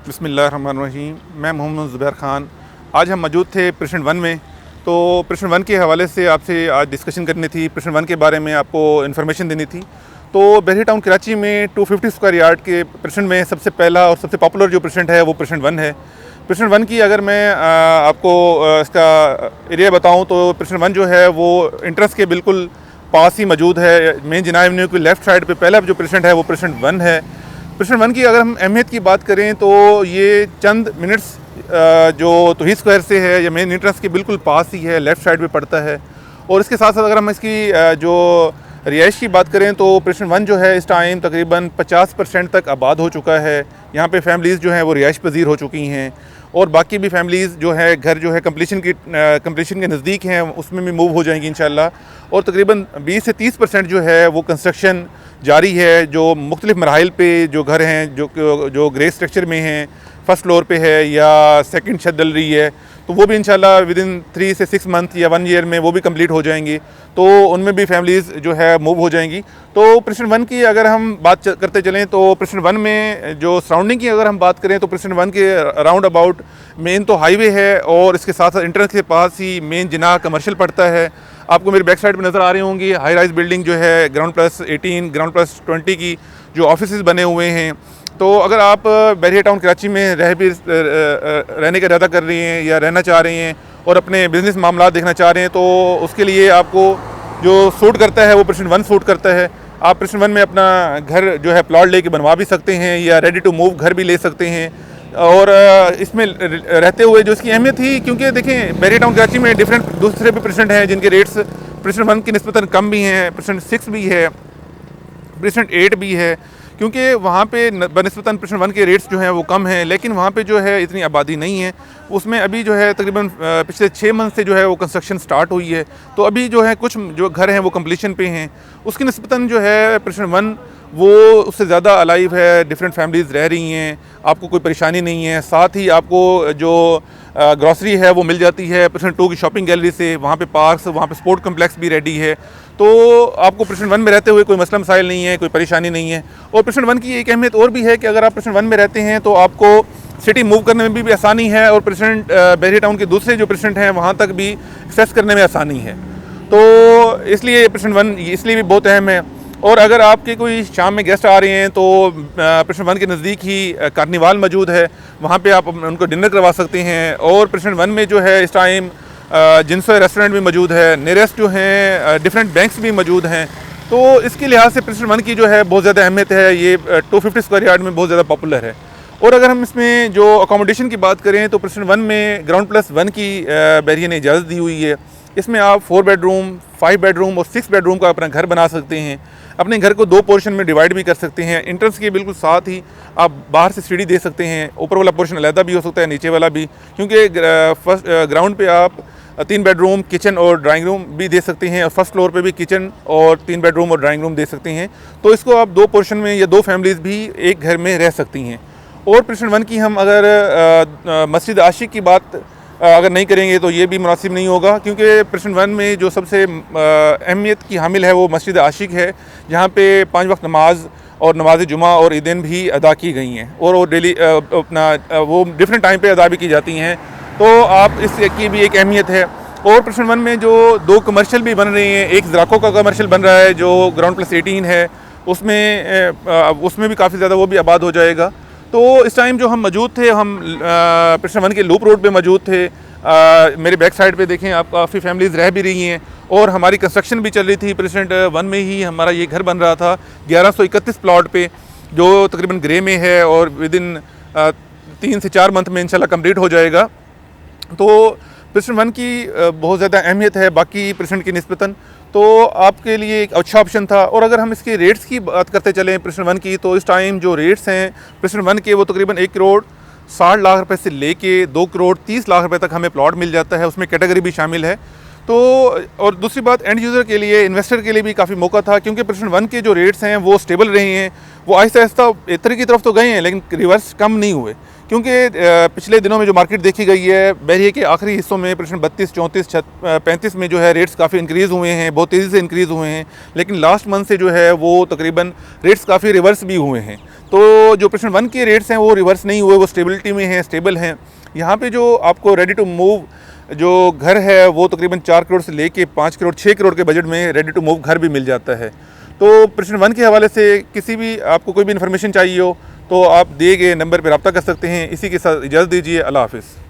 बिस्मिल्लाहिर्रहमानिर्रहीम। मैं मोहम्मद ज़ुबैर ख़ान। आज हम मौजूद थे प्रेसिडेंट वन में। तो प्रेसिडेंट वन के हवाले से आपसे आज डिस्कशन करनी थी, प्रेसिडेंट वन के बारे में आपको इन्फॉर्मेशन देनी थी। तो बहरी टाउन कराची में 250 स्क्वायर यार्ड के प्रेसिडेंट में सबसे पहला और सबसे पॉपुलर जो प्रेसिडेंट है वो प्रेसिडेंट वन है। प्रेसिडेंट वन की अगर मैं आपको इसका एरिया बताऊँ तो प्रेसिडेंट वन जो है वो इंट्रेंस के बिल्कुल पास ही मौजूद है। मेन जिना एवेन्यू की लेफ़्ट साइड पे पहला जो प्रेसिडेंट है वो प्रेसिडेंट वन है। प्रेसिडेंट वन की अगर हम अहमियत की बात करें तो ये चंद मिनट्स जो तौहीद स्क्वायर से है या मेन इंट्रेंस के बिल्कुल पास ही है, लेफ़्ट साइड पे पड़ता है। और इसके साथ साथ अगर हम इसकी जो रिहाइश की बात करें तो प्रेसिडेंट वन जो है इस टाइम तकरीबन 50% तक आबाद हो चुका है। यहाँ पे फैमिलीज़ जो हैं वो रिहाइश पजीर हो चुकी हैं और बाकी भी फैमिलीज़ जो है घर जो है कंप्लीशन के नज़दीक हैं, उसमें भी मूव हो जाएंगी इंशाल्लाह। और तकरीबन 20 से 30% जो है वो कंस्ट्रक्शन जारी है। जो मुख्तलिफ मराहिल पे जो घर हैं जो ग्रे स्ट्रक्चर में हैं, फर्स्ट फ्लोर पे है या सेकंड छत डल रही है, तो वो भी इंशाल्लाह विद इन 3 से 6 मंथ या 1 ईयर में वो भी कंप्लीट हो जाएंगी। तो उनमें भी फैमिलीज़ जो है मूव हो जाएंगी। तो प्रेसिडेंट वन की अगर हम बात करते चलें तो प्रेसिडेंट वन में जो सराउंडिंग की अगर हम बात करें तो प्रेसिडेंट वन के अराउंड अबाउट मेन तो हाईवे है और इसके साथ साथ इंट्रेंस के पास ही मेन जिना कमर्शियल पड़ता है। आपको मेरी बैक साइड पे नज़र आ रही होंगी हाई राइज बिल्डिंग जो है ग्राउंड प्लस 18 ग्राउंड प्लस 20 की जो ऑफिस बने हुए हैं। तो अगर आप बहरिया टाउन कराची में रहने का इरादा कर रही हैं या रहना चाह रही हैं और अपने बिज़नेस मामला देखना चाह रहे हैं तो उसके लिए आपको जो सूट करता है वो प्रेसिडेंट वन सूट करता है। आप प्रेसिडेंट वन में अपना घर जो है प्लॉट लेके बनवा भी सकते हैं या रेडी टू मूव घर भी ले सकते हैं। और इसमें रहते हुए जो इसकी अहमियत थी, क्योंकि देखें बहरिया टाउन कराची में डिफरेंट दूसरे भी प्रेसिडेंट हैं जिनके रेट्स प्रेसिडेंट वन की निस्बतन कम भी हैं, प्रेसिडेंट 6 भी है, प्रेसिडेंट 8 भी है, क्योंकि वहाँ पे बनिस्बतन प्रेसिडेंट वन के रेट्स जो हैं वो कम हैं। लेकिन वहाँ पे जो है इतनी आबादी नहीं है। उसमें अभी जो है तकरीबन पिछले 6 मंथ से जो है वो कंस्ट्रक्शन स्टार्ट हुई है। तो अभी जो है कुछ जो घर हैं वो कंप्लीशन पे हैं। उसकी निस्बतन जो है प्रेसिडेंट वन वो उससे ज़्यादा अलाइव है, डिफरेंट फैमिलीज़ रह रही हैं, आपको कोई परेशानी नहीं है। साथ ही आपको जो ग्रॉसरी है वो मिल जाती है प्रेसिडेंट टू की शॉपिंग गैलरी से। वहाँ पे पार्क्स, वहाँ पे स्पोर्ट कम्प्लेक्स भी रेडी है। तो आपको प्रेसिडेंट वन में रहते हुए कोई मसला मसाइल नहीं है, कोई परेशानी नहीं है। और प्रेसिडेंट वन की एक अहमियत और भी है कि अगर आप प्रेसिडेंट वन में रहते हैं तो आपको सिटी मूव करने में भी आसानी है और प्रेसिडेंट बहरिया टाउन के दूसरे जो प्रेसिडेंट हैं वहाँ तक भी एक्सेस करने में आसानी है। तो इसलिए प्रेसिडेंट वन इसलिए भी बहुत अहम है। और अगर आपके कोई शाम में गेस्ट आ रहे हैं तो प्रेसिडेंट वन के नज़दीक ही कार्निवाल मौजूद है, वहाँ पे आप उनको डिनर करवा सकते हैं। और प्रेसिडेंट वन में जो है इस टाइम जिनसो रेस्टोरेंट भी मौजूद है, नियरेस्ट जो हैं डिफरेंट बैंक्स भी मौजूद हैं। तो इसके लिहाज से प्रेसिडेंट वन की जो है बहुत ज़्यादा अहमियत है। ये 250 स्क्वायर यार्ड में बहुत ज़्यादा पॉपुलर है। और अगर हम इसमें जो अकोमोडेशन की बात करें तो प्रेसिडेंट वन में ग्राउंड प्लस 1 की बहरिया ने इजाज़त दी हुई है। इसमें आप 4 बेडरूम, 5 बेडरूम और 6 बेडरूम का अपना घर बना सकते हैं। अपने घर को 2 पोर्शन में डिवाइड भी कर सकते हैं। इंट्रेंस के बिल्कुल साथ ही आप बाहर से सीढ़ी दे सकते हैं। ऊपर वाला पोर्शन अलहदा भी हो सकता है, नीचे वाला भी, क्योंकि फर्स्ट ग्राउंड पे आप 3 बेडरूम, किचन और ड्राइंग रूम भी दे सकते हैं और फर्स्ट फ्लोर पे भी किचन और 3 बेडरूम और ड्राइंग रूम दे सकते हैं। तो इसको आप 2 पोर्शन में या 2 फैमिलीज़ भी एक घर में रह सकती हैं। और प्रेसिडेंट वन की हम अगर मस्जिद आशिक की बात अगर नहीं करेंगे तो ये भी मुनासिब नहीं होगा, क्योंकि प्रेसिडेंट वन में जो सबसे अहमियत की हामिल है वो मस्जिद आशिक है, जहाँ पे 5 वक्त नमाज और नमाज जुमा और ईदैन भी अदा की गई हैं और वो डेली अपना वो डिफरेंट टाइम पे अदा भी की जाती हैं। तो आप इसकी भी एक अहमियत है। और प्रेसिडेंट वन में जो 2 कमर्शियल भी बन रहे हैं, एक ज़राको का कमर्शियल बन रहा है जो ग्राउंड प्लस 18 है, उसमें भी काफ़ी ज़्यादा वो भी आबाद हो जाएगा। तो इस टाइम जो हम मौजूद थे, हम प्रेसिडेंट वन के लूप रोड पे मौजूद थे। मेरे बैक साइड पे देखें आप, काफ़ी फैमिलीज़ रह भी रही हैं और हमारी कंस्ट्रक्शन भी चल रही थी। प्रेसिडेंट वन में ही हमारा ये घर बन रहा था 1131 प्लॉट पे, जो तकरीबन ग्रे में है और विद इन 3 से 4 मंथ में इंशाल्लाह कंप्लीट हो जाएगा। तो प्रेसिडेंट वन की बहुत ज़्यादा अहमियत है बाकी प्रेसिडेंट की निस्बतन, तो आपके लिए एक अच्छा ऑप्शन था। और अगर हम इसके रेट्स की बात करते चलें प्रेसिडेंट वन की, तो इस टाइम जो रेट्स हैं प्रेसिडेंट वन के वो तकरीबन 1 करोड़ 60 लाख रुपए से लेके 2 करोड़ 30 लाख रुपए तक हमें प्लॉट मिल जाता है। उसमें कैटेगरी भी शामिल है। तो और दूसरी बात, एंड यूज़र के लिए, इन्वेस्टर के लिए भी काफ़ी मौका था, क्योंकि प्रेसिडेंट वन के जो रेट्स हैं वो स्टेबल रहे हैं। वो आहिस्ता आहिस्ता बेहतरी की तरफ तो गए हैं लेकिन रिवर्स कम नहीं हुए, क्योंकि पिछले दिनों में जो मार्केट देखी गई है, बहरिए के आखिरी हिस्सों में प्रश्न 32, 34, 35 में जो है रेट्स काफ़ी इंक्रीज़ हुए हैं, बहुत तेज़ी से इंक्रीज़ हुए हैं। लेकिन लास्ट मंथ से जो है वो तकरीबन रेट्स काफ़ी रिवर्स भी हुए हैं। तो जो प्रश्न 1 के रेट्स हैं वो रिवर्स नहीं हुए, वो स्टेबिलिटी में हैं, स्टेबल हैं। यहाँ पे जो आपको रेडी टू मूव जो घर है वो तकरीबन 4 करोड़ से लेके 5 करोड़ 6 करोड़ के बजट में रेडी टू मूव घर भी मिल जाता है। तो प्रश्न 1 के हवाले से किसी भी आपको कोई भी इन्फॉर्मेशन चाहिए हो तो आप दिए गए नंबर पर रब्ता कर सकते हैं। इसी के साथ इजाज़त दीजिए। अल्लाह हाफ़िज़।